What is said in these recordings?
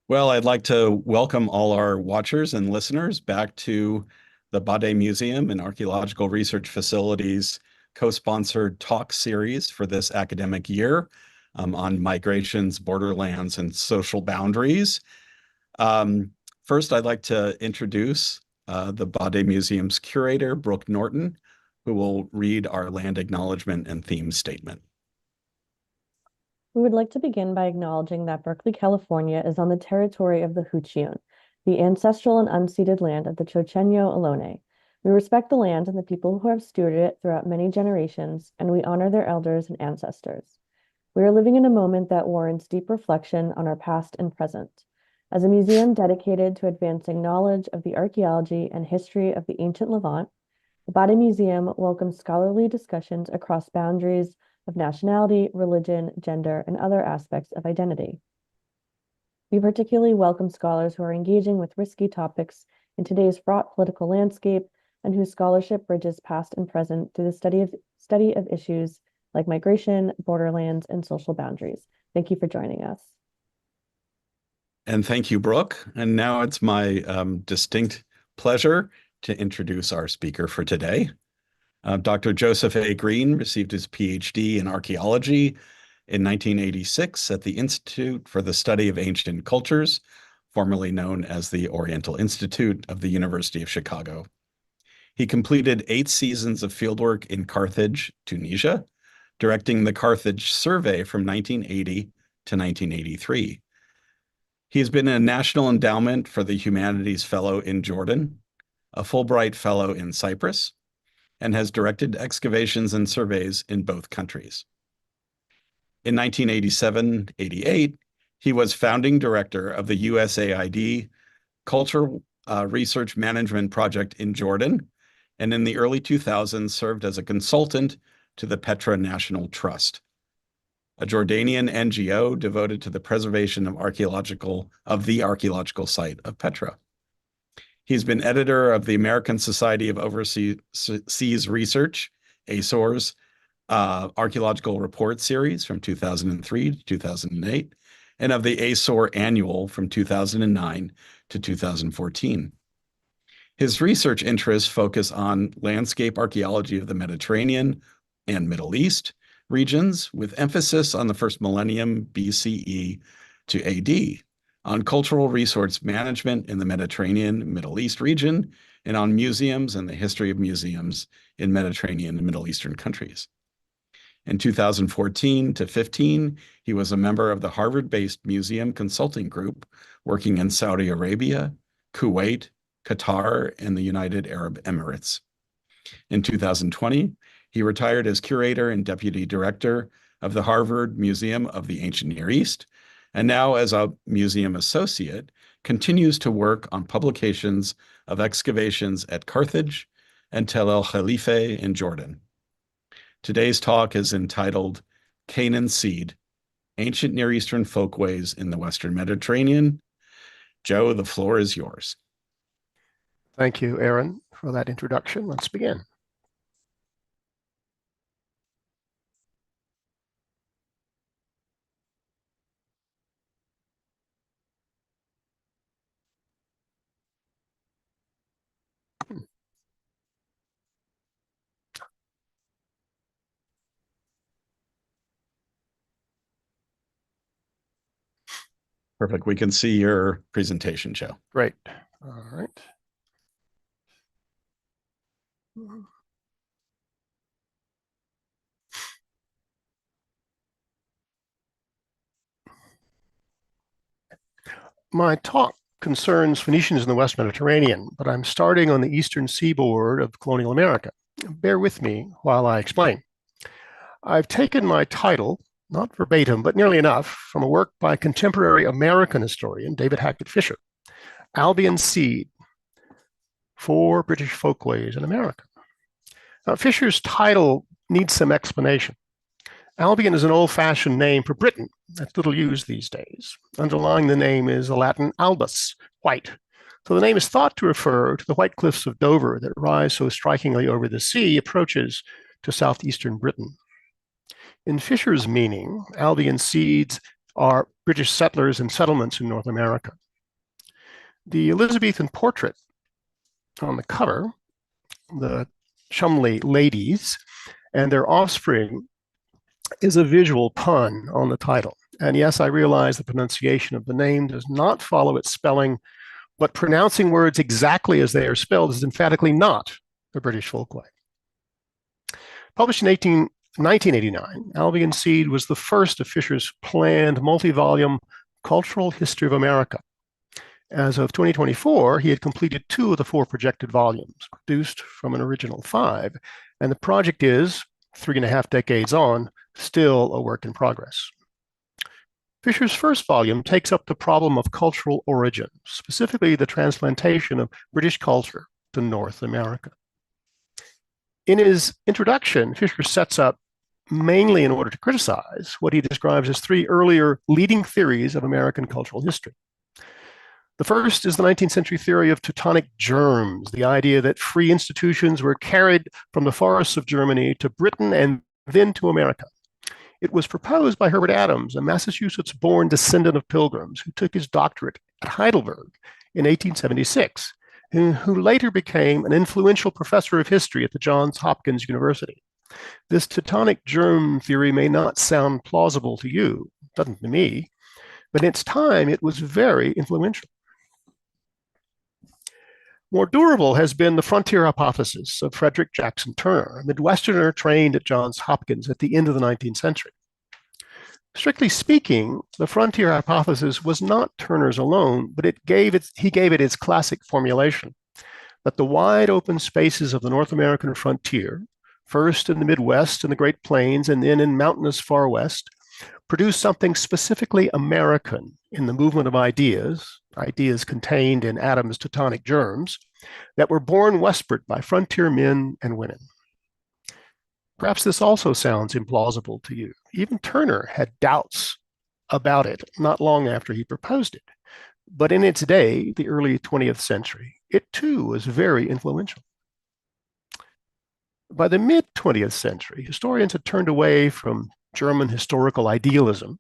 Well, I'd like to welcome all our watchers and listeners back to the Bade Museum and Archaeological Research Facilities co-sponsored talk series for this academic year on migrations, borderlands, and social boundaries. Um, First, I'd like to introduce the Bade Museum's curator, Brooke Norton, who will read our land acknowledgement and theme statement. We would like to begin by acknowledging that Berkeley, California is on the territory of the Huchiun, the ancestral and unceded land of the Chochenyo Ohlone. We respect the land and the people who have stewarded it throughout many generations, and we honor their elders and ancestors. We are living in a moment that warrants deep reflection on our past and present. As a museum dedicated to advancing knowledge of the archaeology and history of the ancient Levant, the Bade Museum welcomes scholarly discussions across boundaries of nationality, religion, gender, and other aspects of identity. We particularly welcome scholars who are engaging with risky topics in today's fraught political landscape and whose scholarship bridges past and present through the study of issues like migration, borderlands, and social boundaries. Thank you for joining us. And thank you, Brooke. And now it's my distinct pleasure to introduce our speaker for today. Dr. Joseph A. Greene received his PhD in archaeology in 1986 at the Institute for the Study of Ancient Cultures, formerly known as the Oriental Institute of the University of Chicago. He completed 8 seasons of fieldwork in Carthage, Tunisia, directing the Carthage Survey from 1980 to 1983. He has been a National Endowment for the Humanities Fellow in Jordan, a Fulbright Fellow in Cyprus, and has directed excavations and surveys in both countries. In 1987-88, he was founding director of the USAID Cultural Research Management Project in Jordan, and in the early 2000s served as a consultant to the Petra National Trust, a Jordanian NGO devoted to the preservation of the archaeological site of Petra. He's been editor of the American Society of Overseas Research, ASOR's Archaeological Report Series from 2003 to 2008, and of the ASOR Annual from 2009 to 2014. His research interests focus on landscape archaeology of the Mediterranean and Middle East regions, with emphasis on the first millennium BCE to AD, on cultural resource management in the Mediterranean Middle East region, and on museums and the history of museums in Mediterranean and Middle Eastern countries. In 2014 to 15, he was a member of the Harvard-based Museum Consulting Group, working in Saudi Arabia, Kuwait, Qatar, and the United Arab Emirates. In 2020, he retired as curator and deputy director of the Harvard Museum of the Ancient Near East, and now as a museum associate, continues to work on publications of excavations at Carthage and Tel El Khalife in Jordan. Today's talk is entitled Canaan Seed, Ancient Near Eastern Folkways in the Western Mediterranean. Joe, the floor is yours. Thank you, Aaron, for that introduction. Let's begin. Perfect. We can see your presentation, Joe. Great. All right. My talk concerns Phoenicians in the West Mediterranean, but I'm starting on the eastern seaboard of colonial America. Bear with me while I explain. I've taken my title, not verbatim, but nearly enough, from a work by contemporary American historian David Hackett Fisher, Albion Seed, 4 British Folkways in America. Now, Fisher's title needs some explanation. Albion is an old-fashioned name for Britain that's little used these days. Underlying the name is the Latin albus, white. So the name is thought to refer to the white cliffs of Dover that rise so strikingly over the sea approaches to southeastern Britain. In Fisher's meaning, Albion Seeds are British settlers and settlements in North America. The Elizabethan portrait on the cover, the Cholmondeley ladies and their offspring, is a visual pun on the title. And yes, I realize the pronunciation of the name does not follow its spelling, but pronouncing words exactly as they are spelled is emphatically not the British folkway. Published in 1989, Albion Seed was the first of Fisher's planned multi-volume Cultural History of America. As of 2024, he had completed 2 of the 4 projected volumes, produced from an original 5, and the project is, 3.5 decades on, still a work in progress. Fisher's first volume takes up the problem of cultural origin, specifically the transplantation of British culture to North America. In his introduction, Fisher sets up, mainly in order to criticize, what he describes as 3 earlier leading theories of American cultural history. The first is the 19th century theory of Teutonic germs, the idea that free institutions were carried from the forests of Germany to Britain and then to America. It was proposed by Herbert Adams, a Massachusetts-born descendant of Pilgrims who took his doctorate at Heidelberg in 1876, who later became an influential professor of history at the Johns Hopkins University. This Teutonic germ theory may not sound plausible to you, doesn't to me, but in its time it was very influential. More durable has been the frontier hypothesis of Frederick Jackson Turner, a Midwesterner trained at Johns Hopkins at the end of the 19th century. Strictly speaking, the frontier hypothesis was not Turner's alone, but he gave it its classic formulation, that the wide open spaces of the North American frontier, first in the Midwest and the Great Plains and then in mountainous Far West, produced something specifically American in the movement of ideas contained in Adams' Teutonic germs, that were born westward by frontier men and women. Perhaps this also sounds implausible to you. Even Turner had doubts about it not long after he proposed it. But in its day, the early 20th century, it too was very influential. By the mid-20th century, historians had turned away from German historical idealism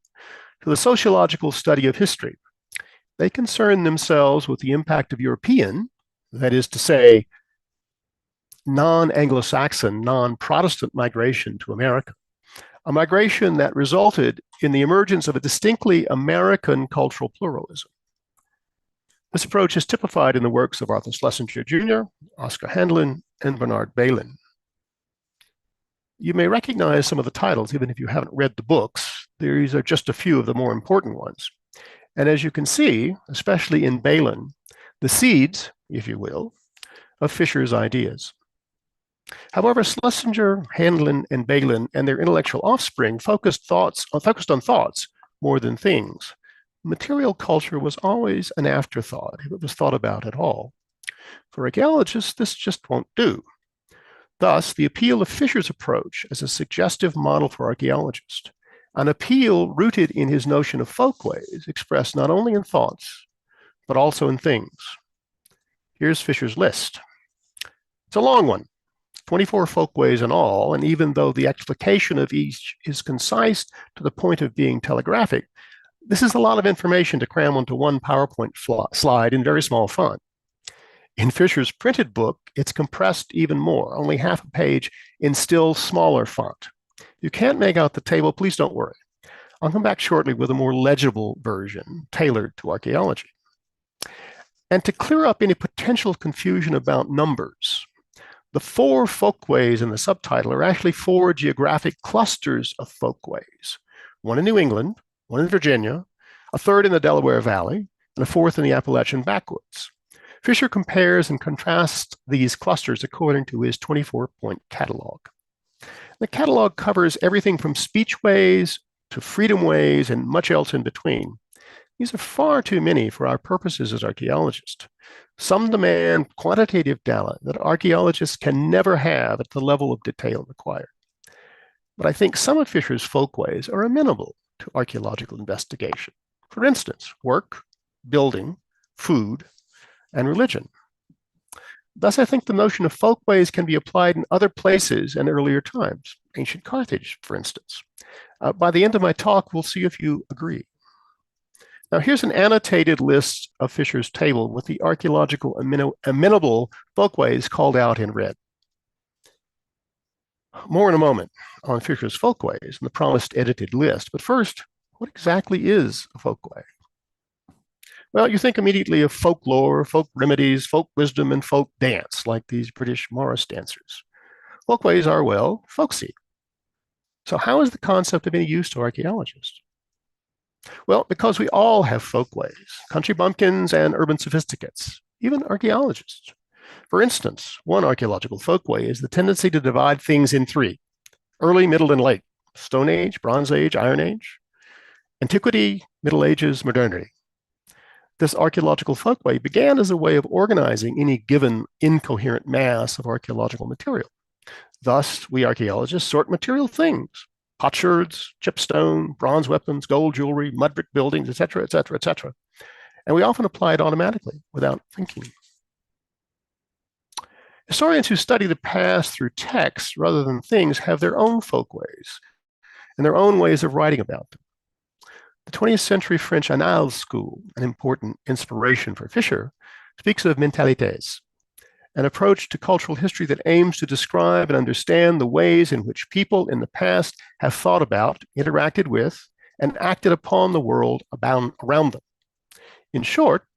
to the sociological study of history. They concerned themselves with the impact of European, that is to say, non-Anglo-Saxon, non-Protestant migration to America, a migration that resulted in the emergence of a distinctly American cultural pluralism. This approach is typified in the works of Arthur Schlesinger Jr., Oscar Handlin, and Bernard Bailyn. You may recognize some of the titles, even if you haven't read the books. These are just a few of the more important ones. And as you can see, especially in Bailyn, the seeds, if you will, of Fisher's ideas. However, Schlesinger, Handlin, and Bailyn and their intellectual offspring focused on thoughts more than things. Material culture was always an afterthought, if it was thought about at all. For archaeologists, this just won't do. Thus, the appeal of Fisher's approach as a suggestive model for archaeologists, an appeal rooted in his notion of folkways, expressed not only in thoughts, but also in things. Here's Fisher's list. It's a long one, 24 folkways in all, and even though the explication of each is concise to the point of being telegraphic, this is a lot of information to cram onto one PowerPoint slide in very small font. In Fisher's printed book, it's compressed even more, only half a page in still smaller font. You can't make out the table, please don't worry. I'll come back shortly with a more legible version tailored to archaeology. And to clear up any potential confusion about numbers, the 4 folkways in the subtitle are actually 4 geographic clusters of folkways. One in New England, one in Virginia, a third in the Delaware Valley, and a fourth in the Appalachian backwoods. Fisher compares and contrasts these clusters according to his 24-point catalog. The catalog covers everything from speechways to freedomways and much else in between. These are far too many for our purposes as archaeologists. Some demand quantitative data that archaeologists can never have at the level of detail required. But I think some of Fisher's folkways are amenable to archaeological investigation. For instance, work, building, food, and religion. Thus, I think the notion of folkways can be applied in other places and earlier times, ancient Carthage, for instance. By the end of my talk, we'll see if you agree. Now here's an annotated list of Fisher's table with the archaeological amenable folkways called out in red. More in a moment on Fisher's folkways and the promised edited list, but first, what exactly is a folkway? Well, you think immediately of folklore, folk remedies, folk wisdom, and folk dance, like these British Morris dancers. Folkways are, well, folksy. So how is the concept of any use to archaeologists? Well, because we all have folkways, country bumpkins and urban sophisticates, even archaeologists. For instance, one archaeological folkway is the tendency to divide things in three: early, middle, and late, Stone Age, Bronze Age, Iron Age, Antiquity, Middle Ages, Modernity. This archaeological folkway began as a way of organizing any given incoherent mass of archaeological material. Thus, we archaeologists sort material things: potsherds, chipstone, bronze weapons, gold jewelry, mud brick buildings, etc., etc., etc. And we often apply it automatically without thinking. Historians who study the past through texts rather than things have their own folkways and their own ways of writing about them. The 20th century French Annales school, an important inspiration for Fisher, speaks of mentalités, an approach to cultural history that aims to describe and understand the ways in which people in the past have thought about, interacted with, and acted upon the world around them. In short,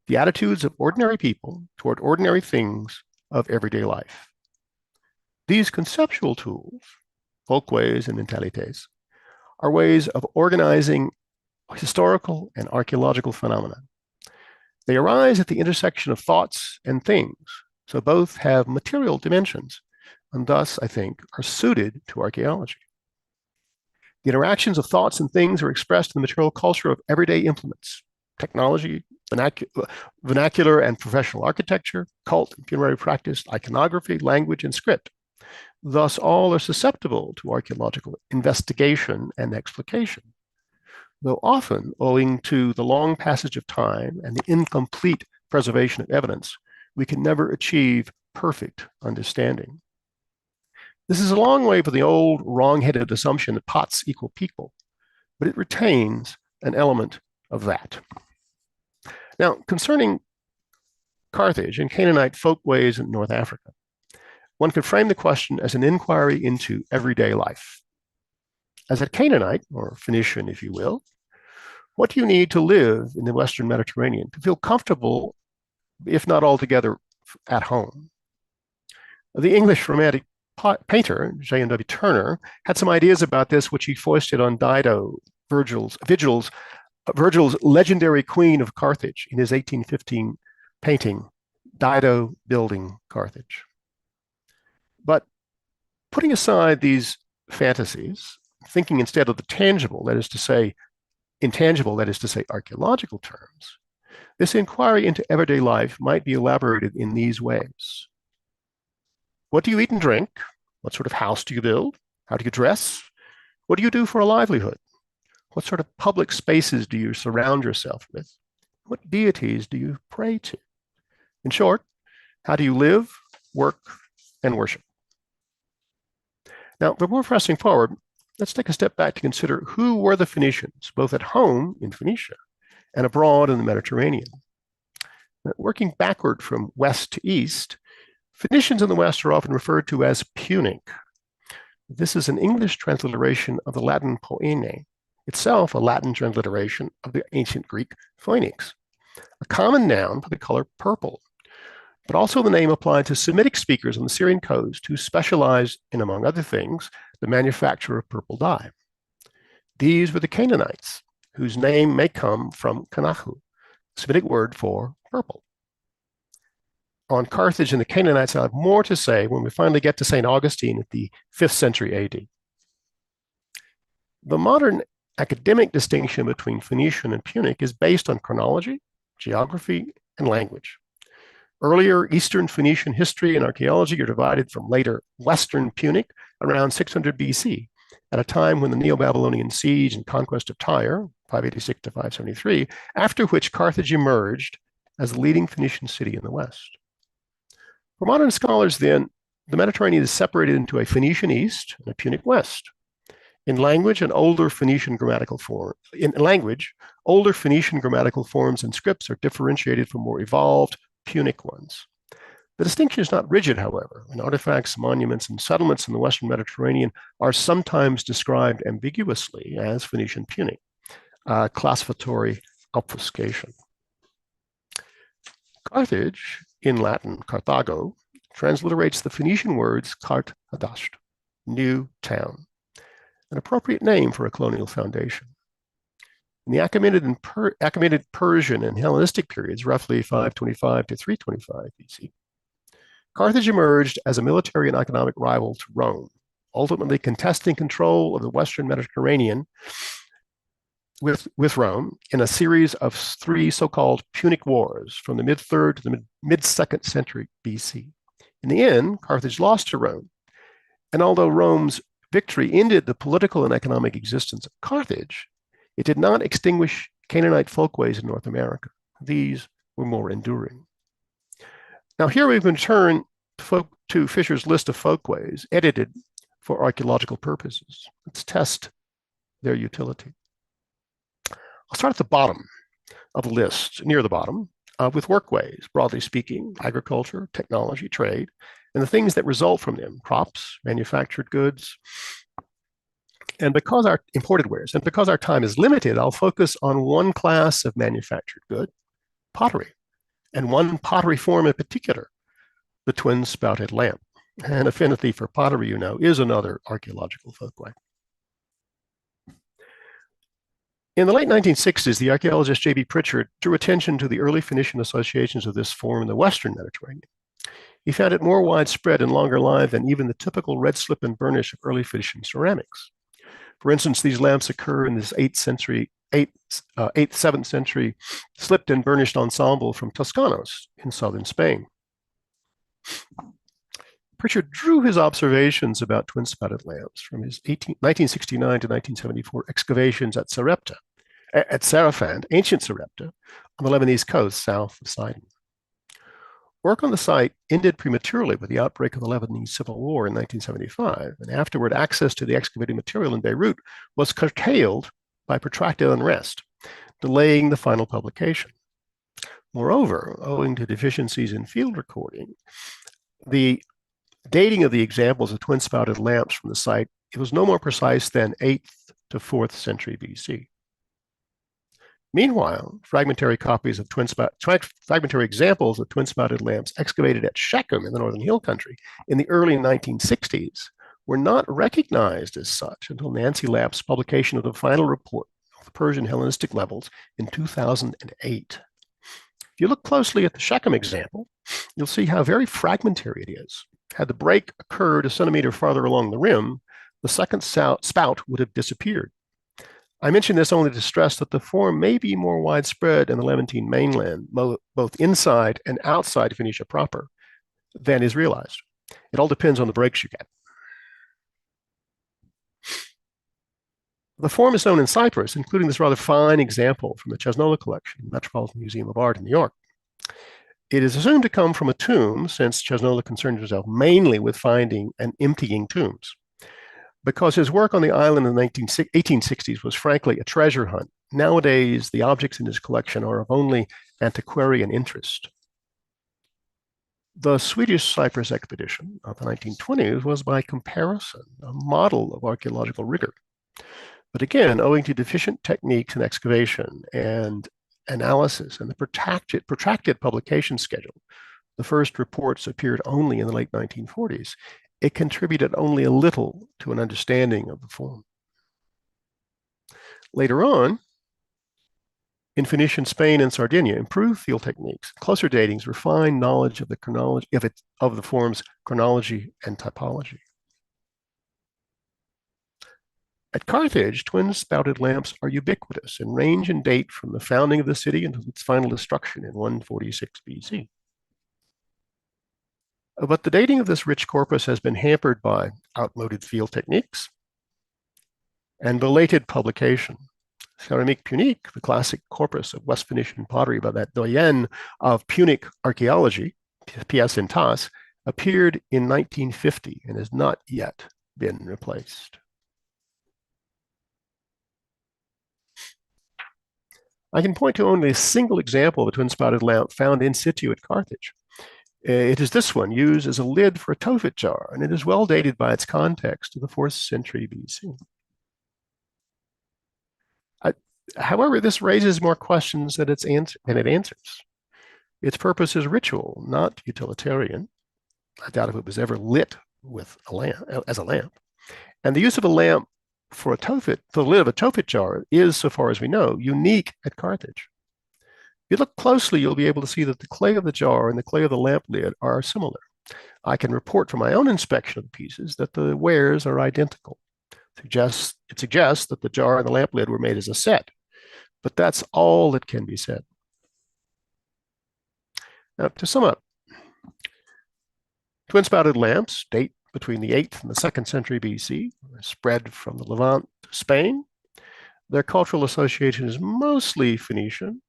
the attitudes of ordinary people toward ordinary things of everyday life. These conceptual tools, folkways and mentalités, are ways of organizing historical and archaeological phenomena. They arise at the intersection of thoughts and things, so both have material dimensions, and thus, I think, are suited to archaeology. The interactions of thoughts and things are expressed in the material culture of everyday implements: technology, vernacular and professional architecture, cult and funerary practice, iconography, language, and script. Thus, all are susceptible to archaeological investigation and explication, though often, owing to the long passage of time and the incomplete preservation of evidence, we can never achieve perfect understanding. This is a long way from the old wrong-headed assumption that pots equal people, but it retains an element of that. Now, concerning Carthage and Canaanite folkways in North Africa, one could frame the question as an inquiry into everyday life. As a Canaanite, or Phoenician, if you will, what do you need to live in the Western Mediterranean to feel comfortable, if not altogether at home? The English Romantic painter, J.M.W. Turner, had some ideas about this, which he foisted on Dido, Virgil's legendary queen of Carthage, in his 1815 painting, Dido Building Carthage. But putting aside these fantasies, thinking instead of the tangible, that is to say, intangible, that is to say, archaeological terms, this inquiry into everyday life might be elaborated in these ways. What do you eat and drink? What sort of house do you build? How do you dress? What do you do for a livelihood? What sort of public spaces do you surround yourself with? What deities do you pray to? In short, how do you live, work, and worship? Now, before pressing forward, let's take a step back to consider who were the Phoenicians, both at home in Phoenicia and abroad in the Mediterranean. Now, working backward from west to east, Phoenicians in the West are often referred to as Punic. This is an English transliteration of the Latin poene, itself a Latin transliteration of the ancient Greek phoenix, a common noun for the color purple, but also the name applied to Semitic speakers on the Syrian coast who specialized in, among other things, the manufacture of purple dye. These were the Canaanites, whose name may come from Kanahu, the Semitic word for purple. On Carthage and the Canaanites, I'll have more to say when we finally get to St. Augustine at the 5th century AD. The modern academic distinction between Phoenician and Punic is based on chronology, geography, and language. Earlier Eastern Phoenician history and archaeology are divided from later Western Punic around 600 BC, at a time when the Neo-Babylonian siege and conquest of Tyre, 586 to 573, after which Carthage emerged as the leading Phoenician city in the West. For modern scholars, then, the Mediterranean is separated into a Phoenician East and a Punic West. In language, older Phoenician grammatical forms and scripts are differentiated from more evolved Punic ones. The distinction is not rigid, however, and artifacts, monuments, and settlements in the Western Mediterranean are sometimes described ambiguously as Phoenician Punic, classificatory obfuscation. Carthage, in Latin, Carthago, transliterates the Phoenician words Kart Hadasht, new town, an appropriate name for a colonial foundation. In the Achaemenid Persian and Hellenistic periods, roughly 525 to 325 BC, Carthage emerged as a military and economic rival to Rome, ultimately contesting control of the Western Mediterranean with Rome in a series of 3 so-called Punic Wars from the mid-3rd to the mid-2nd century BC. In the end, Carthage lost to Rome, and although Rome's victory ended the political and economic existence of Carthage, it did not extinguish Canaanite folkways in North America. These were more enduring. Now here we can turn to Fisher's list of folkways, edited for archaeological purposes. Let's test their utility. I'll start at the bottom of the list, near the bottom, with workways, broadly speaking, agriculture, technology, trade, and the things that result from them, crops, manufactured goods, and because our imported wares, and because our time is limited, I'll focus on one class of manufactured good, pottery, and one pottery form in particular, the twin-spouted lamp. And affinity for pottery, you know, is another archaeological folkway. In the late 1960s, the archaeologist J.B. Pritchard drew attention to the early Phoenician associations of this form in the Western Mediterranean. He found it more widespread and longer lived than even the typical red slip and burnish of early Phoenician ceramics. For instance, these lamps occur in this 7th century slipped and burnished ensemble from Toscanos in southern Spain. Pritchard drew his observations about twin-spouted lamps from his 1969 to 1974 excavations at Sarafand, ancient Sarepta, on the Lebanese coast south of Sidon. Work on the site ended prematurely with the outbreak of the Lebanese Civil War in 1975, and afterward access to the excavated material in Beirut was curtailed by protracted unrest, delaying the final publication. Moreover, owing to deficiencies in field recording, the dating of the examples of twin-spouted lamps from the site, it was no more precise than 8th to 4th century BC. Meanwhile, fragmentary examples of twin-spouted lamps excavated at Shechem in the Northern Hill Country in the early 1960s were not recognized as such until Nancy Lapp's publication of the final report of the Persian Hellenistic levels in 2008. If you look closely at the Shechem example, you'll see how very fragmentary it is. Had the break occurred a centimeter farther along the rim, the second spout would have disappeared. I mention this only to stress that the form may be more widespread in the Levantine mainland, both inside and outside Phoenicia proper, than is realized. It all depends on the breaks you get. The form is known in Cyprus, including this rather fine example from the Cesnola collection, Metropolitan Museum of Art in New York. It is assumed to come from a tomb, since Cesnola concerned himself mainly with finding and emptying tombs. Because his work on the island in the 1860s was frankly a treasure hunt, nowadays the objects in his collection are of only antiquarian interest. The Swedish Cyprus expedition of the 1920s was by comparison a model of archaeological rigor. But again, owing to deficient techniques in excavation and analysis and the protracted publication schedule, the first reports appeared only in the late 1940s. It contributed only a little to an understanding of the form. Later on, in Phoenician Spain and Sardinia, improved field techniques, closer datings, refined knowledge of the chronology of the form's chronology and typology. At Carthage, twin-spouted lamps are ubiquitous and range in date from the founding of the city until its final destruction in 146 BC. But the dating of this rich corpus has been hampered by outmoded field techniques and belated publication. Céramique Punique, the classic corpus of West Phoenician pottery by that doyen of Punic archaeology, P.S. Intas, appeared in 1950 and has not yet been replaced. I can point to only a single example of a twin-spouted lamp found in situ at Carthage. It is this one, used as a lid for a tophet jar, and it is well dated by its context to the 4th century BC. However, this raises more questions than it answers. Its purpose is ritual, not utilitarian. I doubt if it was ever lit with a lamp, as a lamp. And the use of a lamp for the lid of a tophet jar is, so far as we know, unique at Carthage. If you look closely, you'll be able to see that the clay of the jar and the clay of the lamp lid are similar. I can report from my own inspection of the pieces that the wares are identical. It suggests that the jar and the lamp lid were made as a set, but that's all that can be said. Now, to sum up, twin-spouted lamps date between the 8th and the 2nd century BC, spread from the Levant to Spain. Their cultural association is mostly Phoenician,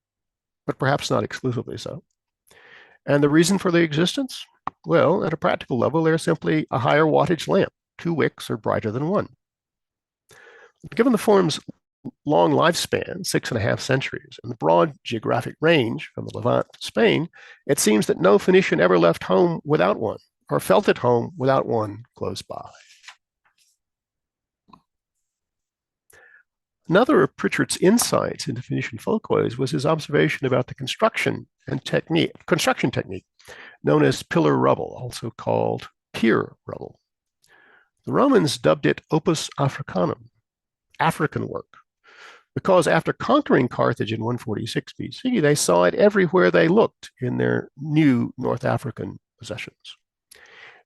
but perhaps not exclusively so. And the reason for their existence? Well, at a practical level, they're simply a higher wattage lamp. 2 wicks are brighter than 1. Given the form's long lifespan, 6.5 centuries, and the broad geographic range from the Levant to Spain, it seems that no Phoenician ever left home without one, or felt at home without one close by. Another of Pritchard's insights into Phoenician folkways was his observation about the construction technique known as pillar-rubble, also called pier-rubble. The Romans dubbed it opus Africanum, African work, because after conquering Carthage in 146 BC, they saw it everywhere they looked in their new North African possessions.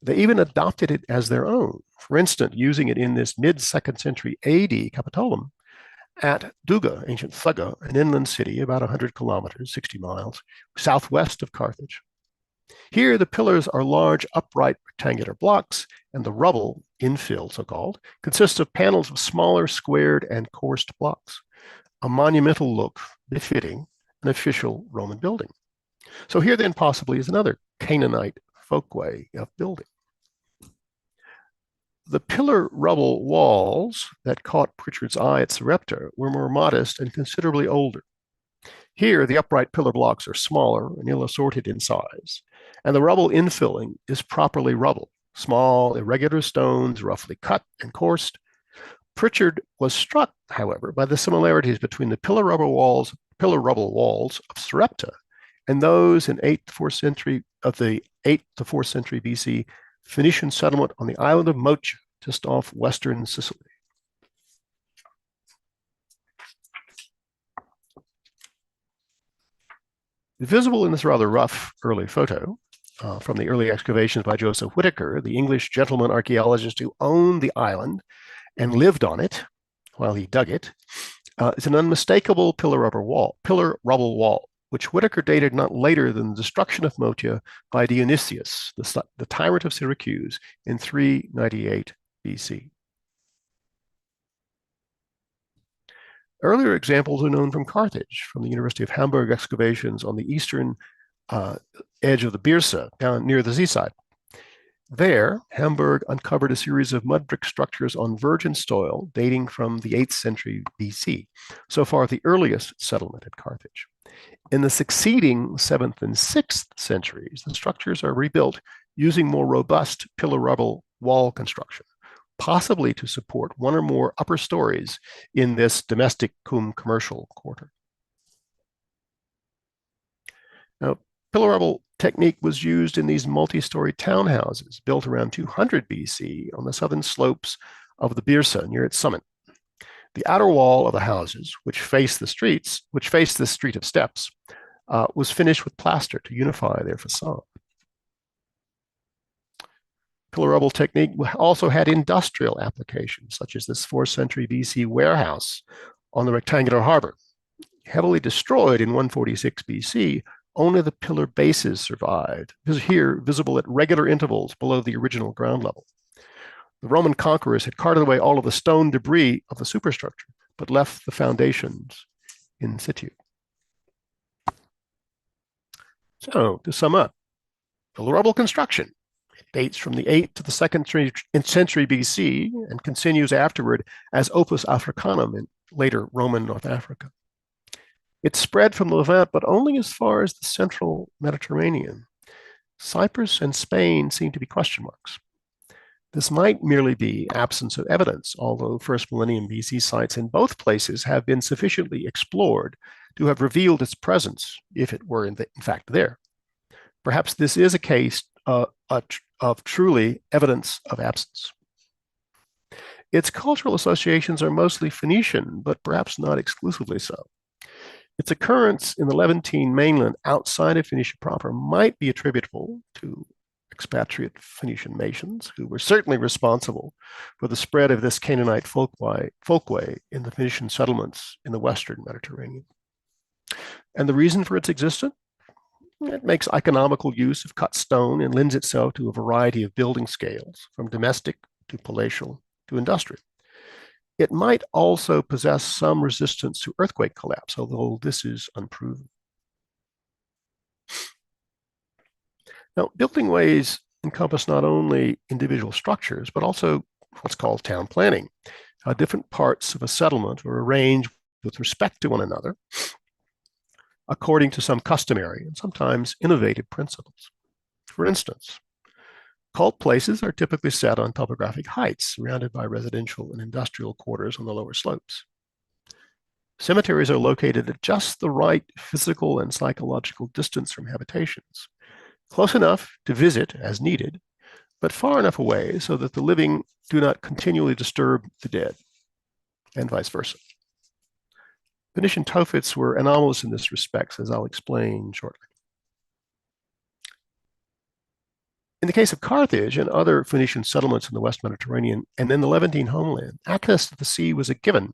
They even adopted it as their own, for instance, using it in this mid-2nd century AD Capitolum at Duga, ancient Thuga, an inland city about 100 kilometers, 60 miles, southwest of Carthage. Here, the pillars are large, upright, rectangular blocks, and the rubble, infill so-called, consists of panels of smaller, squared, and coursed blocks, a monumental look befitting an official Roman building. So here then possibly is another Canaanite folkway of building. The pillar-rubble walls that caught Pritchard's eye at Sarepta were more modest and considerably older. Here, the upright pillar blocks are smaller and ill-assorted in size, and the rubble infilling is properly rubble, small, irregular stones roughly cut and coursed. Pritchard was struck, however, by the similarities between the pillar-rubble walls of Sarepta and those in the 8th to 4th century BC Phoenician settlement on the island of Mocha, just off western Sicily. Visible in this rather rough early photo from the early excavations by Joseph Whittaker, the English gentleman archaeologist who owned the island and lived on it while he dug it, is an unmistakable pillar-rubble wall, which Whittaker dated not later than the destruction of Motia by Dionysius, the tyrant of Syracuse, in 398 BC. Earlier examples are known from Carthage, from the University of Hamburg excavations on the eastern edge of the Byrsa, down near the seaside. There, Hamburg uncovered a series of mud brick structures on virgin soil dating from the 8th century BC, so far the earliest settlement at Carthage. In the succeeding 7th and 6th centuries, the structures are rebuilt using more robust pillar-rubble wall construction, possibly to support one or more upper stories in this domestic cum commercial quarter. Now, pillar-rubble technique was used in these multi-story townhouses built around 200 BC on the southern slopes of the Byrsa near its summit. The outer wall of the houses, which faced the street of steps, was finished with plaster to unify their facade. Pillar-rubble technique also had industrial applications, such as this 4th century BC warehouse on the rectangular harbor. Heavily destroyed in 146 BC, only the pillar bases survived, here visible at regular intervals below the original ground level. The Roman conquerors had carted away all of the stone debris of the superstructure, but left the foundations in situ. So, to sum up, pillar-rubble construction dates from the 8th to the 2nd century BC and continues afterward as opus Africanum in later Roman North Africa. It spread from the Levant, but only as far as the central Mediterranean. Cyprus and Spain seem to be question marks. This might merely be absence of evidence, although first millennium BC sites in both places have been sufficiently explored to have revealed its presence, if it were in fact there. Perhaps this is a case of truly evidence of absence. Its cultural associations are mostly Phoenician, but perhaps not exclusively so. Its occurrence in the Levantine mainland outside of Phoenicia proper might be attributable to expatriate Phoenician nations who were certainly responsible for the spread of this Canaanite folkway in the Phoenician settlements in the Western Mediterranean. And the reason for its existence? It makes economical use of cut stone and lends itself to a variety of building scales, from domestic to palatial to industrial. It might also possess some resistance to earthquake collapse, although this is unproven. Now, building ways encompass not only individual structures, but also what's called town planning, how different parts of a settlement are arranged with respect to one another, according to some customary and sometimes innovative principles. For instance, cult places are typically set on topographic heights, surrounded by residential and industrial quarters on the lower slopes. Cemeteries are located at just the right physical and psychological distance from habitations, close enough to visit as needed, but far enough away so that the living do not continually disturb the dead, and vice versa. Phoenician tophets were anomalous in this respect, as I'll explain shortly. In the case of Carthage and other Phoenician settlements in the West Mediterranean and in the Levantine homeland, access to the sea was a given.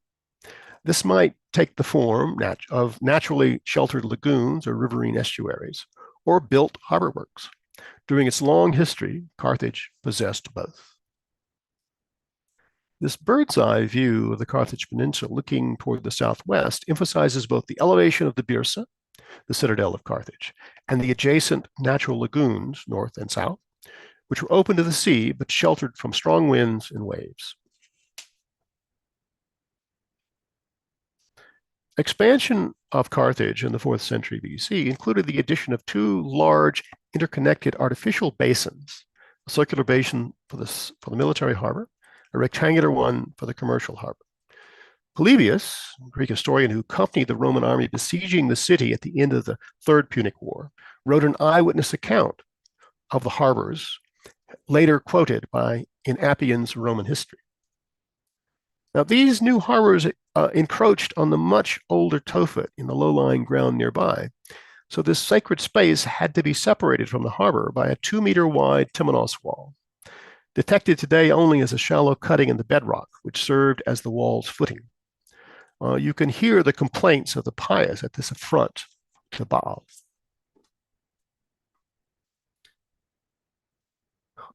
This might take the form of naturally sheltered lagoons or riverine estuaries, or built harbor works. During its long history, Carthage possessed both. This bird's eye view of the Carthage Peninsula looking toward the southwest emphasizes both the elevation of the Byrsa, the citadel of Carthage, and the adjacent natural lagoons, north and south, which were open to the sea but sheltered from strong winds and waves. Expansion of Carthage in the 4th century BC included the addition of two large interconnected artificial basins, a circular basin for the military harbor, a rectangular one for the commercial harbor. Polybius, a Greek historian who accompanied the Roman army besieging the city at the end of the Third Punic War, wrote an eyewitness account of the harbors, later quoted in Appian's Roman history. Now, these new harbors encroached on the much older tophet in the low-lying ground nearby, so this sacred space had to be separated from the harbor by a 2-meter wide Temenos wall, detected today only as a shallow cutting in the bedrock, which served as the wall's footing. You can hear the complaints of the pious at this affront to Baal.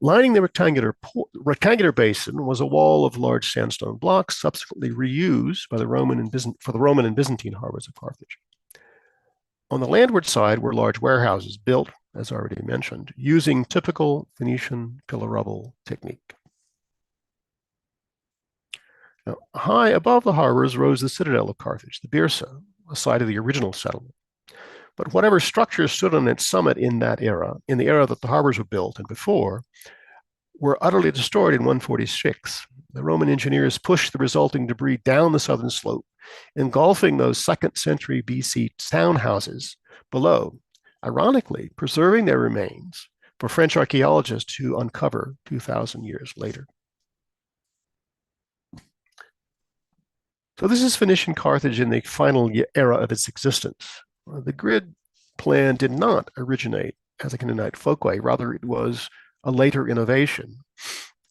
Lining the rectangular basin was a wall of large sandstone blocks, subsequently reused by for the Roman and Byzantine harbors of Carthage. On the landward side were large warehouses built, as already mentioned, using typical Phoenician pillar-rubble technique. Now, high above the harbors rose the citadel of Carthage, the Byrsa, the site of the original settlement. But whatever structures stood on its summit in the era that the harbors were built and before, were utterly destroyed in 146. The Roman engineers pushed the resulting debris down the southern slope, engulfing those 2nd century BC townhouses below, ironically preserving their remains for French archaeologists to uncover 2,000 years later. So this is Phoenician Carthage in the final era of its existence. The grid plan did not originate as a Canaanite folkway, rather it was a later innovation,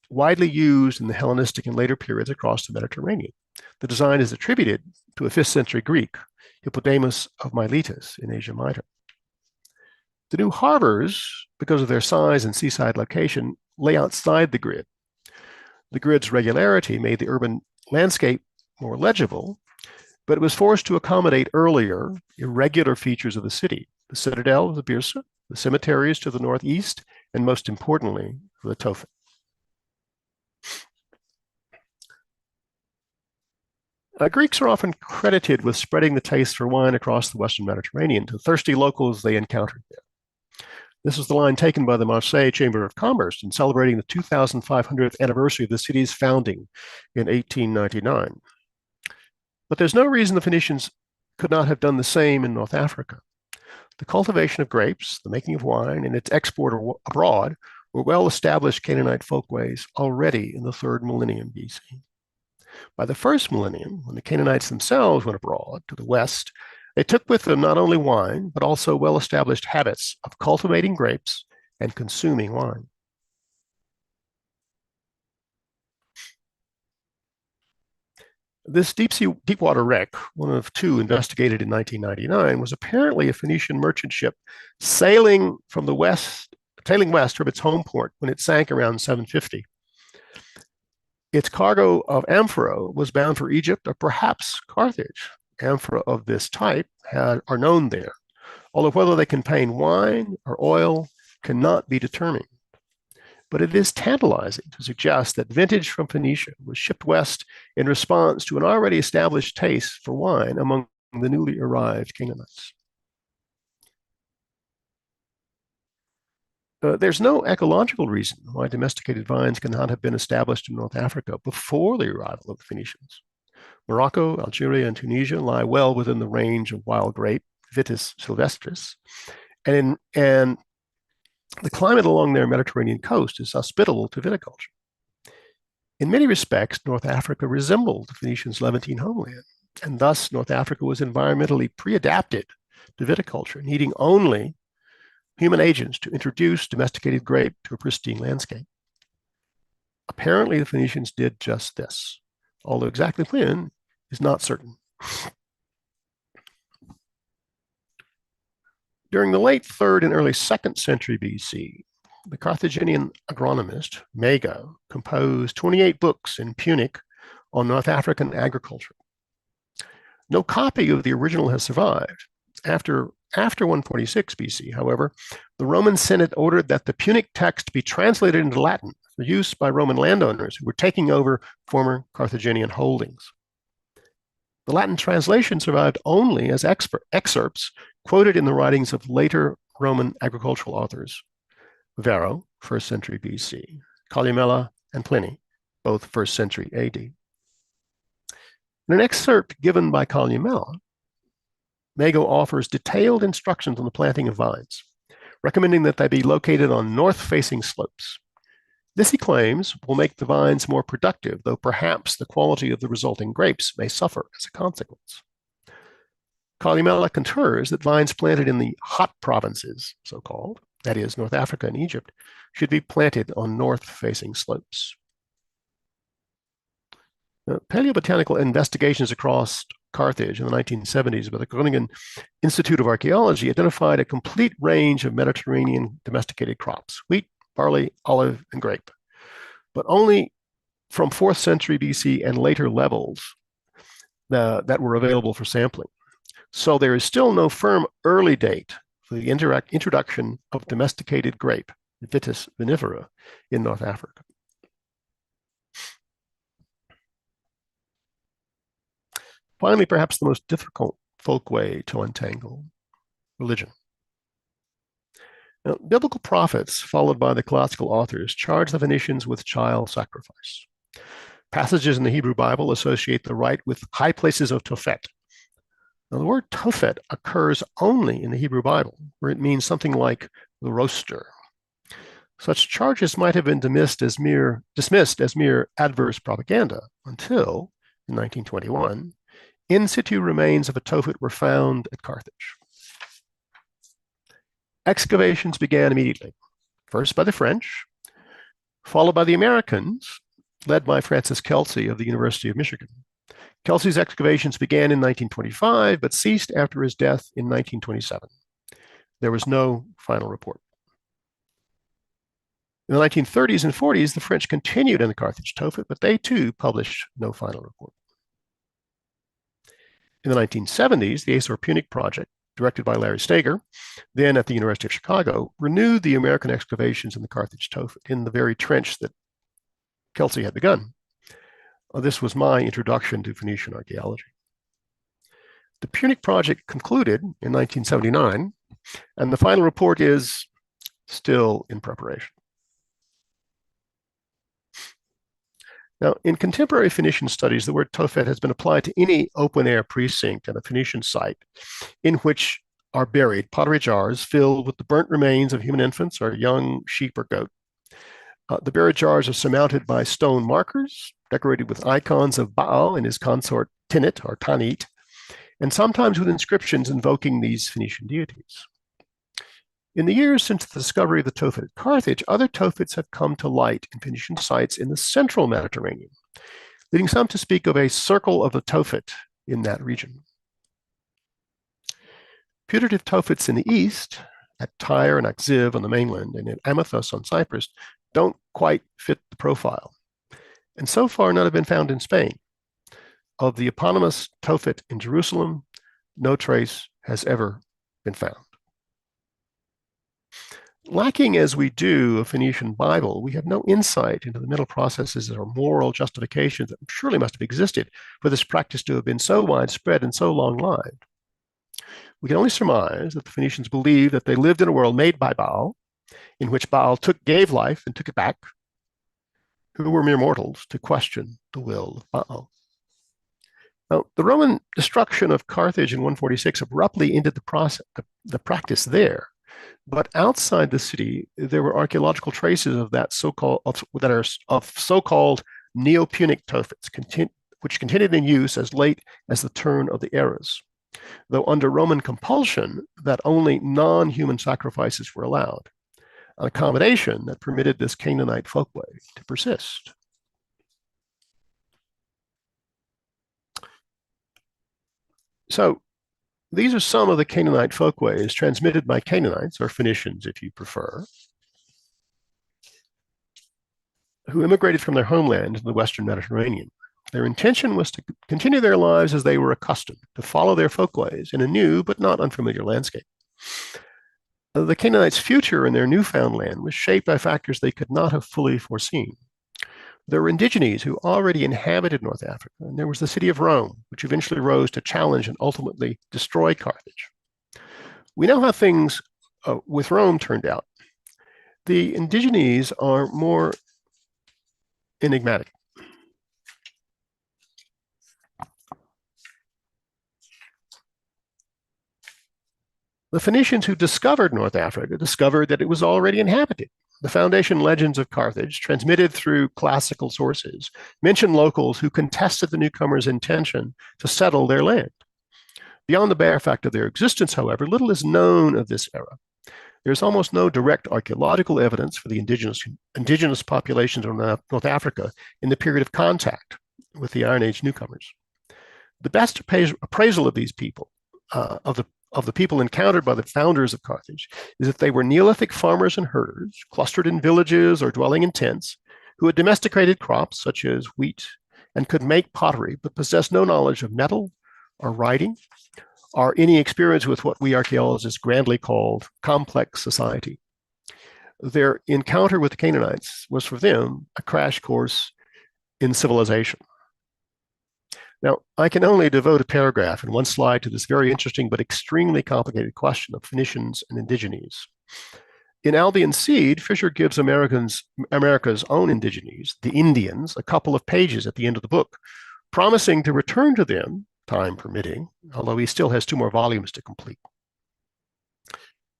widely used in the Hellenistic and later periods across the Mediterranean. The design is attributed to a 5th century Greek, Hippodamus of Miletus in Asia Minor. The new harbors, because of their size and seaside location, lay outside the grid. The grid's regularity made the urban landscape more legible, but it was forced to accommodate earlier, irregular features of the city, the citadel of the Byrsa, the cemeteries to the northeast, and most importantly, the tophet. Greeks are often credited with spreading the taste for wine across the Western Mediterranean to thirsty locals they encountered there. This was the line taken by the Marseille Chamber of Commerce in celebrating the 2500th anniversary of the city's founding in 1899. But there's no reason the Phoenicians could not have done the same in North Africa. The cultivation of grapes, the making of wine, and its export abroad were well-established Canaanite folkways already in the 3rd millennium BC. By the 1st millennium, when the Canaanites themselves went abroad to the west, they took with them not only wine, but also well-established habits of cultivating grapes and consuming wine. This deep-water wreck, one of 2 investigated in 1999, was apparently a Phoenician merchant ship sailing west from its home port when it sank around 750. Its cargo of amphora was bound for Egypt or perhaps Carthage. Amphora of this type are known there, although whether they contain wine or oil cannot be determined. But it is tantalizing to suggest that vintage from Phoenicia was shipped west in response to an already established taste for wine among the newly arrived Canaanites. There's no ecological reason why domesticated vines cannot have been established in North Africa before the arrival of the Phoenicians. Morocco, Algeria, and Tunisia lie well within the range of wild grape, Vitis sylvestris, and the climate along their Mediterranean coast is hospitable to viticulture. In many respects, North Africa resembled the Phoenicians' Levantine homeland, and thus North Africa was environmentally pre-adapted to viticulture, needing only human agents to introduce domesticated grape to a pristine landscape. Apparently, the Phoenicians did just this, although exactly when is not certain. During the late 3rd and early 2nd century BC, the Carthaginian agronomist Mago composed 28 books in Punic on North African agriculture. No copy of the original has survived. After 146 BC, however, the Roman Senate ordered that the Punic text be translated into Latin for use by Roman landowners who were taking over former Carthaginian holdings. The Latin translation survived only as excerpts quoted in the writings of later Roman agricultural authors, Varro, 1st century BC, Columella, and Pliny, both 1st century AD. In an excerpt given by Columella, Mago offers detailed instructions on the planting of vines, recommending that they be located on north-facing slopes. This, he claims, will make the vines more productive, though perhaps the quality of the resulting grapes may suffer as a consequence. Columella concurs that vines planted in the hot provinces, so-called, that is, North Africa and Egypt, should be planted on north-facing slopes. Paleobotanical investigations across Carthage in the 1970s by the Groningen Institute of Archaeology identified a complete range of Mediterranean domesticated crops: wheat, barley, olive, and grape, but only from 4th century BC and later levels that were available for sampling. So there is still no firm early date for the introduction of domesticated grape, Vitis vinifera, in North Africa. Finally, perhaps the most difficult folkway to untangle: religion. Now, biblical prophets, followed by the classical authors, charge the Phoenicians with child sacrifice. Passages in the Hebrew Bible associate the rite with high places of tophet. Now, the word tophet occurs only in the Hebrew Bible, where it means something like the roaster. Such charges might have been dismissed as mere adverse propaganda until, in 1921, in situ remains of a tophet were found at Carthage. Excavations began immediately, first by the French, followed by the Americans, led by Francis Kelsey of the University of Michigan. Kelsey's excavations began in 1925, but ceased after his death in 1927. There was no final report. In the 1930s and 40s, the French continued in the Carthage tophet, but they too published no final report. In the 1970s, the Azor Punic project, directed by Larry Steger, then at the University of Chicago, renewed the American excavations in the Carthage tophet in the very trench that Kelsey had begun. This was my introduction to Phoenician archaeology. The Punic project concluded in 1979, and the final report is still in preparation. Now, in contemporary Phoenician studies, the word tophet has been applied to any open-air precinct at a Phoenician site in which are buried pottery jars filled with the burnt remains of human infants or young sheep or goat. The buried jars are surmounted by stone markers decorated with icons of Baal and his consort Tinit or Tanit, and sometimes with inscriptions invoking these Phoenician deities. In the years since the discovery of the tophet at Carthage, other tophets have come to light in Phoenician sites in the central Mediterranean, leading some to speak of a circle of the tophet in that region. Putative tophets in the east, at Tyre and Akziv on the mainland and at Amathus on Cyprus, don't quite fit the profile, and so far none have been found in Spain. Of the eponymous tophet in Jerusalem, no trace has ever been found. Lacking as we do a Phoenician Bible, we have no insight into the mental processes or moral justifications that surely must have existed for this practice to have been so widespread and so long-lived. We can only surmise that the Phoenicians believed that they lived in a world made by Baal, in which Baal gave life and took it back, who were mere mortals to question the will of Baal. Now, the Roman destruction of Carthage in 146 abruptly ended the practice there. But outside the city, there were archaeological traces of that so-called Neo-Punic tophets, which continued in use as late as the turn of the eras, though under Roman compulsion that only non-human sacrifices were allowed, an accommodation that permitted this Canaanite folkway to persist. So these are some of the Canaanite folkways transmitted by Canaanites, or Phoenicians if you prefer, who immigrated from their homeland in the Western Mediterranean. Their intention was to continue their lives as they were accustomed, to follow their folkways in a new but not unfamiliar landscape. The Canaanites' future in their newfound land was shaped by factors they could not have fully foreseen. There were indigenes who already inhabited North Africa, and there was the city of Rome, which eventually rose to challenge and ultimately destroy Carthage. We know how things with Rome turned out. The indigenes are more enigmatic. The Phoenicians who discovered North Africa discovered that it was already inhabited. The foundation legends of Carthage, transmitted through classical sources, mention locals who contested the newcomers' intention to settle their land. Beyond the bare fact of their existence, however, little is known of this era. There's almost no direct archaeological evidence for the indigenous populations of North Africa in the period of contact with the Iron Age newcomers. The best appraisal of these people, of the people encountered by the founders of Carthage, is that they were Neolithic farmers and herders, clustered in villages or dwelling in tents, who had domesticated crops such as wheat and could make pottery, but possessed no knowledge of metal or writing, or any experience with what we archaeologists grandly called complex society. Their encounter with the Canaanites was for them a crash course in civilization. Now, I can only devote a paragraph in one slide to this very interesting but extremely complicated question of Phoenicians and indigenes. In Albion Seed, Fisher gives America's own indigenes, the Indians, a couple of pages at the end of the book, promising to return to them, time permitting, although he still has 2 more volumes to complete.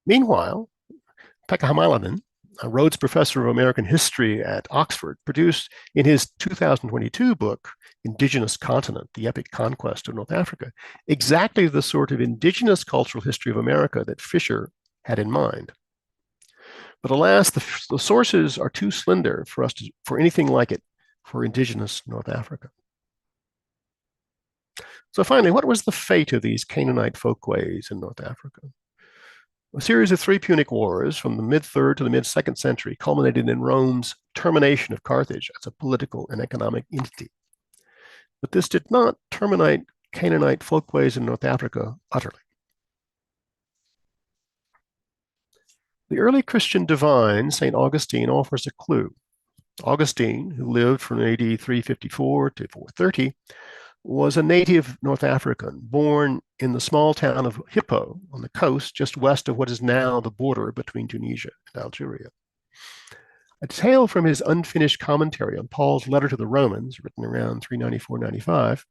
Meanwhile, Pekka Hämäläinen, a Rhodes Professor of American History at Oxford, produced in his 2022 book, Indigenous Continent, the Epic Conquest of North Africa, exactly the sort of indigenous cultural history of America that Fisher had in mind. But alas, the sources are too slender for anything like it for indigenous North Africa. So finally, what was the fate of these Canaanite folkways in North Africa? A series of 3 Punic wars from the mid-3rd to the mid-2nd century culminated in Rome's termination of Carthage as a political and economic entity. But this did not terminate Canaanite folkways in North Africa utterly. The early Christian divine, St. Augustine, offers a clue. Augustine, who lived from AD 354 to 430, was a native North African born in the small town of Hippo on the coast just west of what is now the border between Tunisia and Algeria. A tale from his unfinished commentary on Paul's letter to the Romans, written around 394-95,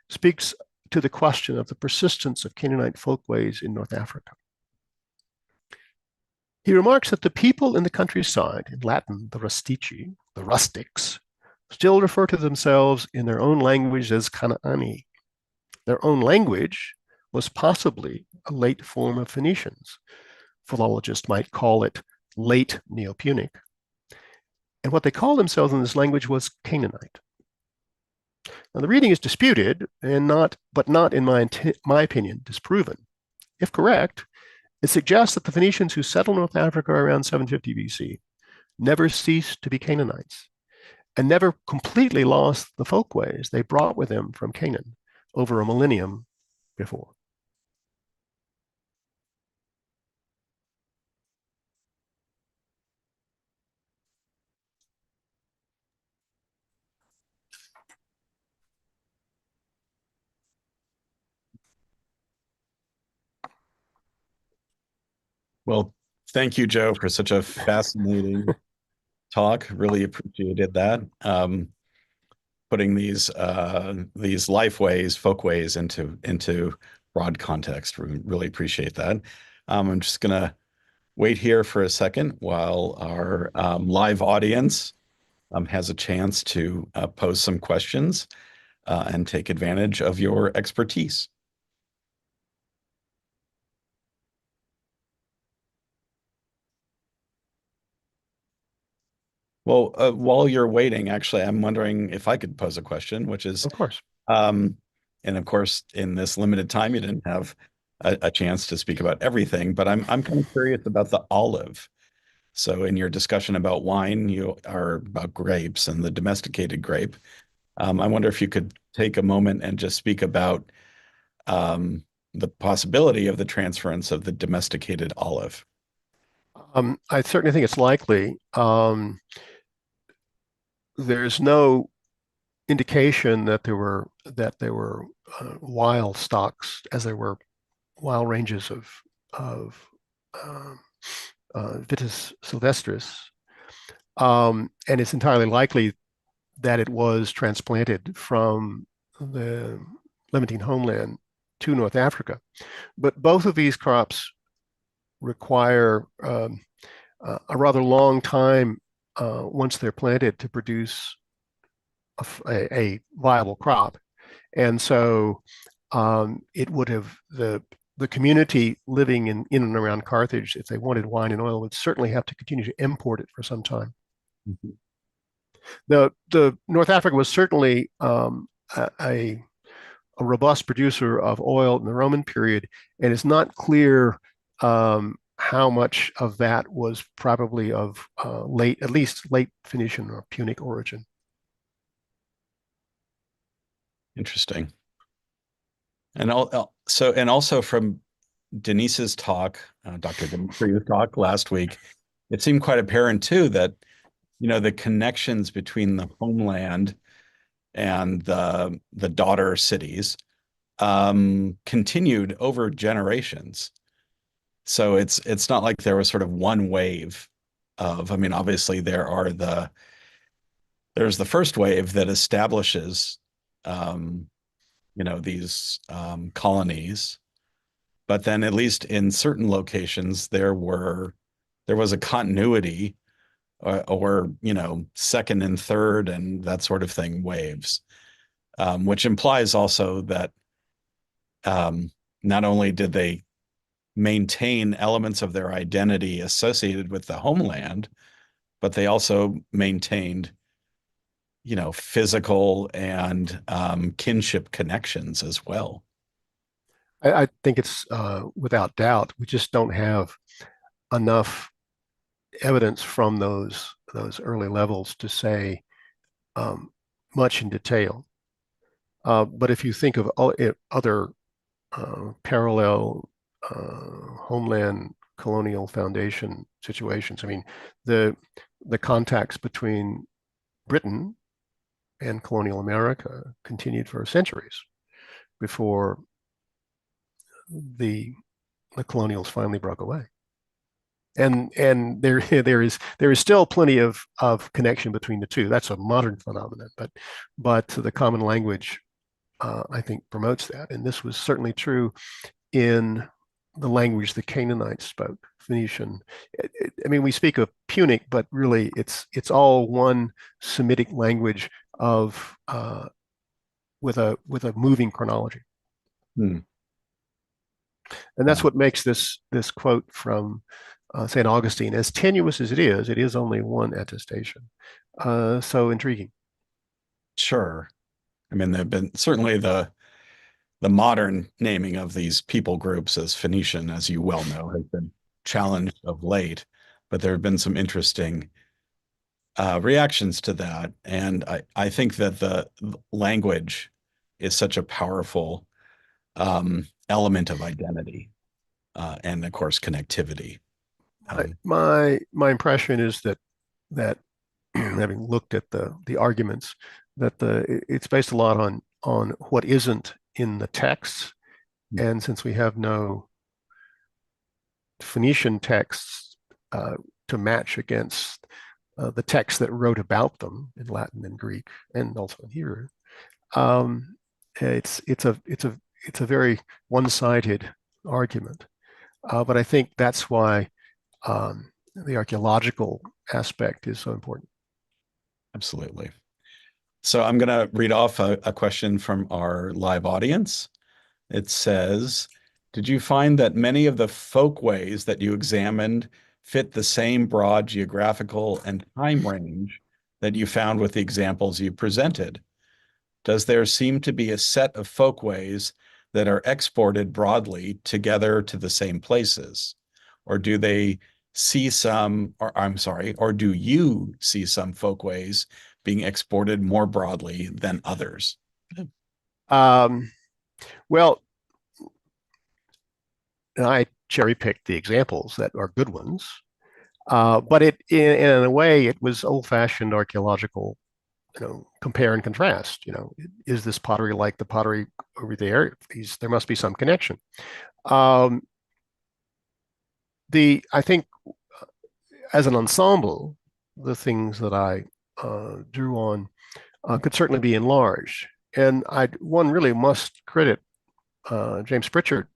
speaks to the question of the persistence of Canaanite folkways in North Africa. He remarks that the people in the countryside, in Latin, the rustici, the rustics, still refer to themselves in their own language as Canaani. Their own language was possibly a late form of Phoenicians. Philologists might call it late Neo-Punic. And what they called themselves in this language was Canaanite. Now, the reading is disputed, but not in my opinion, disproven. If correct, it suggests that the Phoenicians who settled North Africa around 750 BC never ceased to be Canaanites and never completely lost the folkways they brought with them from Canaan over a millennium before. Well, thank you, Joe, for such a fascinating talk. Really appreciated that. Putting these lifeways, folkways into broad context. Really appreciate that. I'm just gonna wait here for a second while our live audience has a chance to pose some questions and take advantage of your expertise. Well, while you're waiting, actually, I'm wondering if I could pose a question, which is, Of course. and of course, in this limited time, you didn't have a chance to speak about everything, but I'm kind of curious about the olive. So in your discussion about wine, you are about grapes and the domesticated grape. I wonder if you could take a moment and just speak about the possibility of the transference of the domesticated olive. I certainly think it's likely. There's no indication that there were wild stocks, as there were wild ranges of Vitis sylvestris, and it's entirely likely that it was transplanted from the Levantine homeland to North Africa. But both of these crops require a rather long time once they're planted to produce a viable crop. And so it would have the community living in and around Carthage, if they wanted wine and oil, would certainly have to continue to import it for some time. Mm-hmm. The North Africa was certainly a robust producer of oil in the Roman period, and it's not clear how much of that was probably of at least late Phoenician or Punic origin. Interesting. And also from Denise's talk, Dr. Demetriou's talk last week, it seemed quite apparent too that the connections between the homeland and the daughter cities continued over generations. So it's not like there was sort of one wave of, I mean, obviously there's the first wave that establishes these colonies, but then at least in certain locations there was a continuity or second and third and that sort of thing waves, which implies also that not only did they maintain elements of their identity associated with the homeland, but they also maintained physical and kinship connections as well. I think it's without doubt. We just don't have enough evidence from those early levels to say much in detail. But if you think of other parallel homeland colonial foundation situations, I mean, the contacts between Britain and colonial America continued for centuries before the colonials finally broke away. And there is still plenty of connection between the two. That's a modern phenomenon, but the common language, I think, promotes that. And this was certainly true in the language the Canaanites spoke, Phoenician. I mean, we speak of Punic, but really it's all one Semitic language of with a moving chronology. Hmm. And that's what makes this quote from St. Augustine, as tenuous as it is only one attestation, so intriguing. Sure. I mean, there've been certainly the modern naming of these people groups as Phoenician, as you well know, has been challenged of late, but there have been some interesting reactions to that. And I think that the language is such a powerful element of identity and, of course, connectivity. My impression is that having looked at the arguments, that it's based a lot on what isn't in the texts, and since we have no Phoenician texts to match against the texts that wrote about them in Latin and Greek and also in Hebrew, it's a very one-sided argument. But I think that's why the archaeological aspect is so important. Absolutely. So I'm going to read off a question from our live audience. It says, did you find that many of the folkways that you examined fit the same broad geographical and time range that you found with the examples you presented? Does there seem to be a set of folkways that are exported broadly together to the same places? Or do they see some, or I'm sorry, or do you see some folkways being exported more broadly than others? Well, I cherry picked the examples that are good ones, but in a way it was old-fashioned archaeological, compare and contrast. Is this pottery like the pottery over there? There must be some connection. I think as an ensemble, the things that I drew on could certainly be enlarged. And one really must credit James Pritchard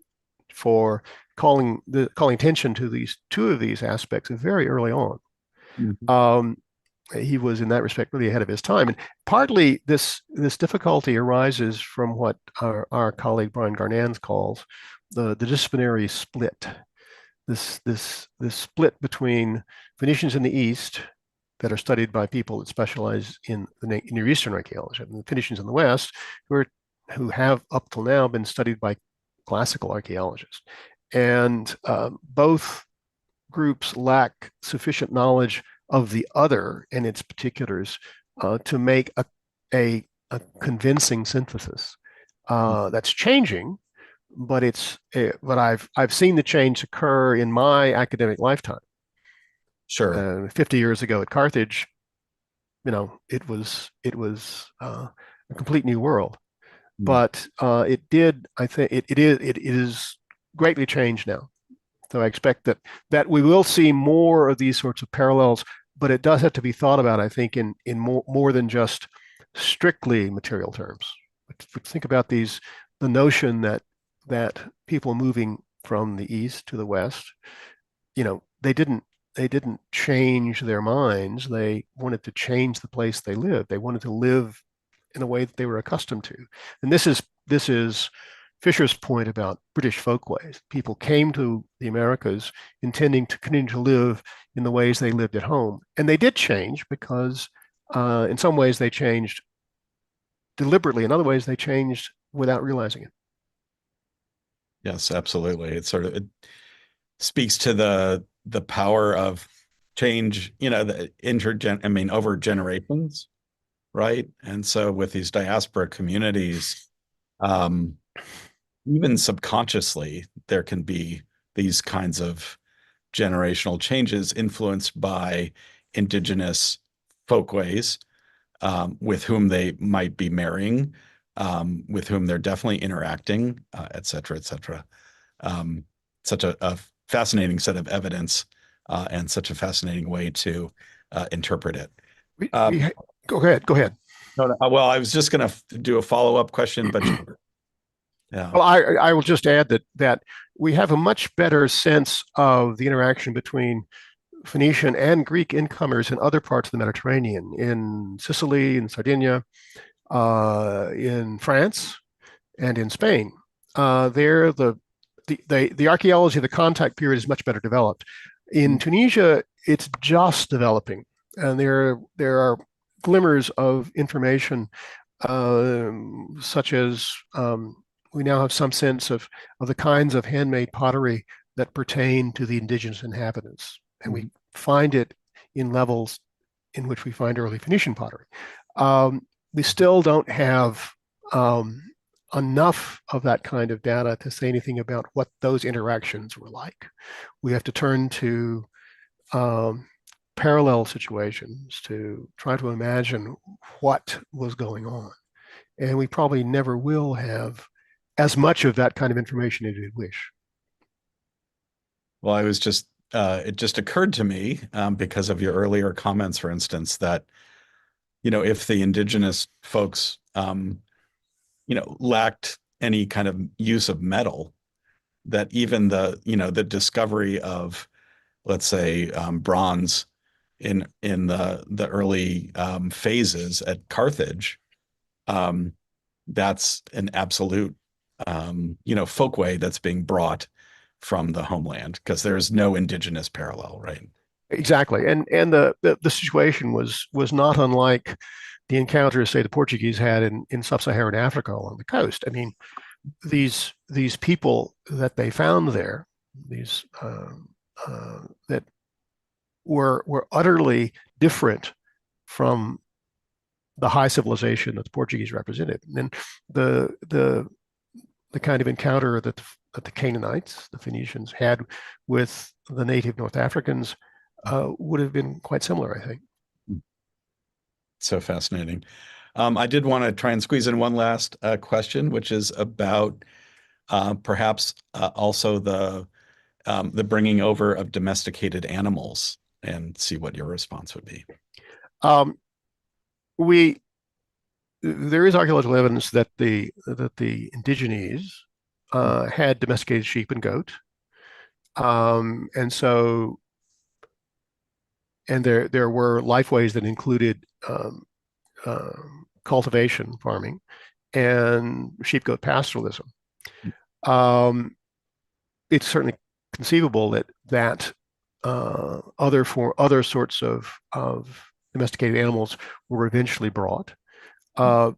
for calling attention to two of these aspects very early on. Mm-hmm. He was in that respect really ahead of his time, and partly this difficulty arises from what our colleague Brian Garnans calls the disciplinary split. This split between Phoenicians in the East that are studied by people that specialize in Near Eastern archaeology, and the Phoenicians in the West who have up till now been studied by classical archaeologists. And both groups lack sufficient knowledge of the other and its particulars to make a convincing synthesis. That's changing, but I've seen the change occur in my academic lifetime. Sure. 50 years ago at Carthage, it was a complete new world. But it did. I think it is greatly changed now. So I expect that we will see more of these sorts of parallels, but it does have to be thought about, I think, in more than just strictly material terms. Think about the notion that people moving from the East to the West, they didn't change their minds. They wanted to change the place they lived. They wanted to live in a way that they were accustomed to. And this is Fisher's point about British folkways. People came to the Americas intending to continue to live in the ways they lived at home. And they did change because in some ways they changed deliberately. In other ways, they changed without realizing it. Yes, absolutely. It speaks to the power of change, over generations, right? And so with these diaspora communities, even subconsciously, there can be these kinds of generational changes influenced by indigenous folkways with whom they might be marrying, with whom they're definitely interacting, et cetera, et cetera. Such a fascinating set of evidence and such a fascinating way to interpret it. Go ahead. No, well, I was just going to do a follow-up question, but yeah. Well, I will just add that we have a much better sense of the interaction between Phoenician and Greek incomers in other parts of the Mediterranean, in Sicily, in Sardinia, in France, and in Spain. There, the archaeology of the contact period is much better developed. In Tunisia, it's just developing, and there are glimmers of information, such as we now have some sense of the kinds of handmade pottery that pertain to the indigenous inhabitants, and we find it in levels in which we find early Phoenician pottery. We still don't have enough of that kind of data to say anything about what those interactions were like. We have to turn to parallel situations to try to imagine what was going on. And we probably never will have as much of that kind of information as we wish. Well, it just occurred to me because of your earlier comments, for instance, that, if the indigenous folks, lacked any kind of use of metal, that even the discovery of, let's say, bronze in the early phases at Carthage, that's an absolute, folkway that's being brought from the homeland because there's no indigenous parallel, right? Exactly, and the situation was not unlike the encounters, say, the Portuguese had in sub-Saharan Africa along the coast. I mean, these people that they found there, these that were utterly different from the high civilization that the Portuguese represented. And the kind of encounter that the Canaanites, the Phoenicians, had with the native North Africans would have been quite similar, I think. So fascinating. I did want to try and squeeze in one last question, which is about perhaps also the bringing over of domesticated animals, and see what your response would be. There is archaeological evidence that the indigenes had domesticated sheep and goat, and there were lifeways that included cultivation, farming, and sheep goat pastoralism. It's certainly conceivable that other sorts of domesticated animals were eventually brought. But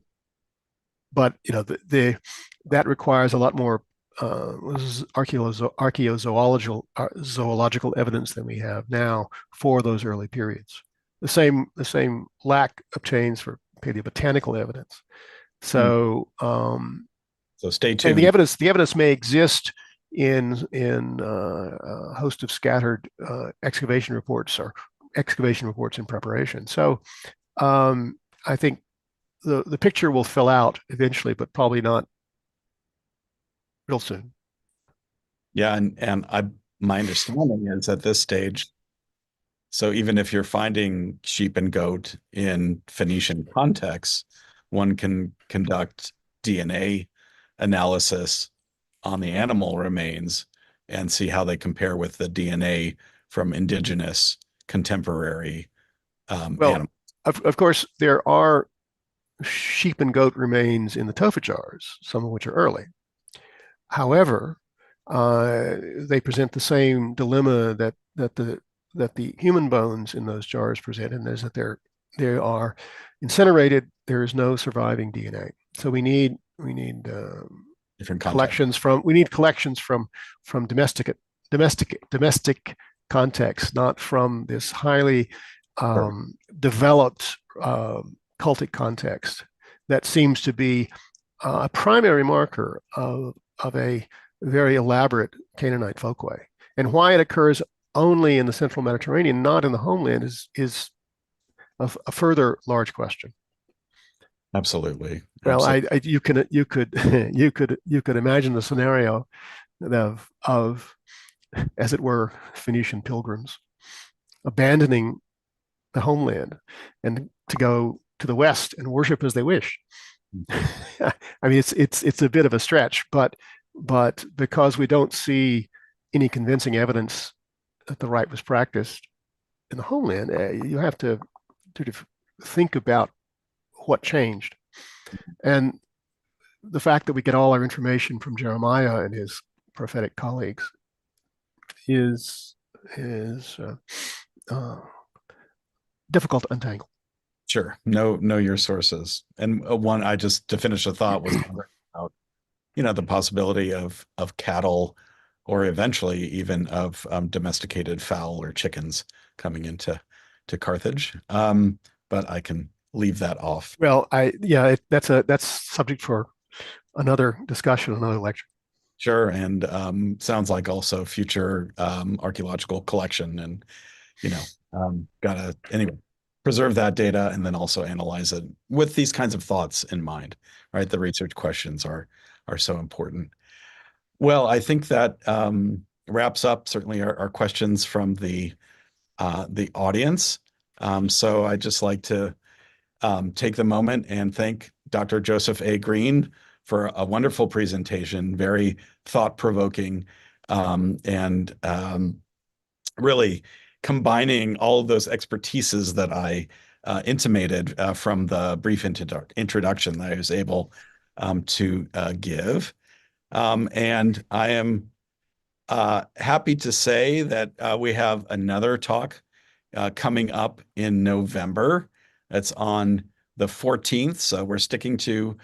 that requires a lot more archaeozoological evidence than we have now for those early periods. The same lack obtains for paleobotanical evidence. So stay tuned. And the evidence may exist in a host of scattered excavation reports in preparation. So I think the picture will fill out eventually, but probably not real soon. Yeah, and my understanding is at this stage, so even if you're finding sheep and goat in Phoenician contexts, one can conduct DNA analysis on the animal remains and see how they compare with the DNA from indigenous contemporary animals. Of course, there are sheep and goat remains in the tophet jars, some of which are early. However, they present the same dilemma that the human bones in those jars present, and is that they are incinerated. There is no surviving DNA. So we need different collections from domestic contexts, not from this highly developed cultic context that seems to be a primary marker of a very elaborate Canaanite folkway. And why it occurs only in the central Mediterranean, not in the homeland, is a further large question. Absolutely. Well, Absolutely. you can you could you could imagine the scenario of as it were Phoenician pilgrims abandoning the homeland and to go to the west and worship as they wish. I mean, it's a bit of a stretch, but because we don't see any convincing evidence that the rite was practiced in the homeland, you have to sort of think about what changed. And the fact that we get all our information from Jeremiah and his prophetic colleagues is uh, difficult to untangle. Sure. Know your sources. And one, I just to finish a thought was about, the possibility of cattle, or eventually even of domesticated fowl or chickens coming into Carthage. But I can leave that off. Well, that's subject for another discussion, another lecture. Sure. And sounds like also future archaeological collection, and gotta anyway preserve that data and then also analyze it with these kinds of thoughts in mind, right? The research questions are so important. Well, I think that wraps up certainly our questions from the audience. So I'd just like to take the moment and thank Dr. Joseph A. Greene for a wonderful presentation, very thought-provoking, and really combining all of those expertises that I intimated from the brief introduction that I was able to give. And I am happy to say that we have another talk coming up in November. That's on the 14th. So we're sticking to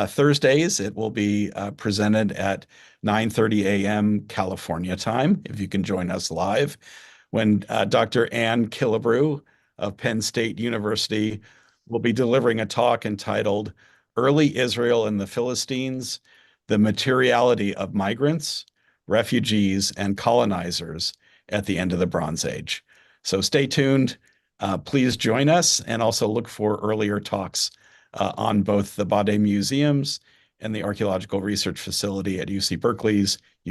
Thursdays. It will be presented at 9:30 a.m. California time, if you can join us live, when Dr. Ann Killebrew of Penn State University will be delivering a talk entitled Early Israel and the Philistines, the Materiality of Migrants, Refugees, and Colonizers at the End of the Bronze Age. So stay tuned. Please join us, and also look for earlier talks on both the Bade Museums and the Archaeological Research Facility at UC Berkeley's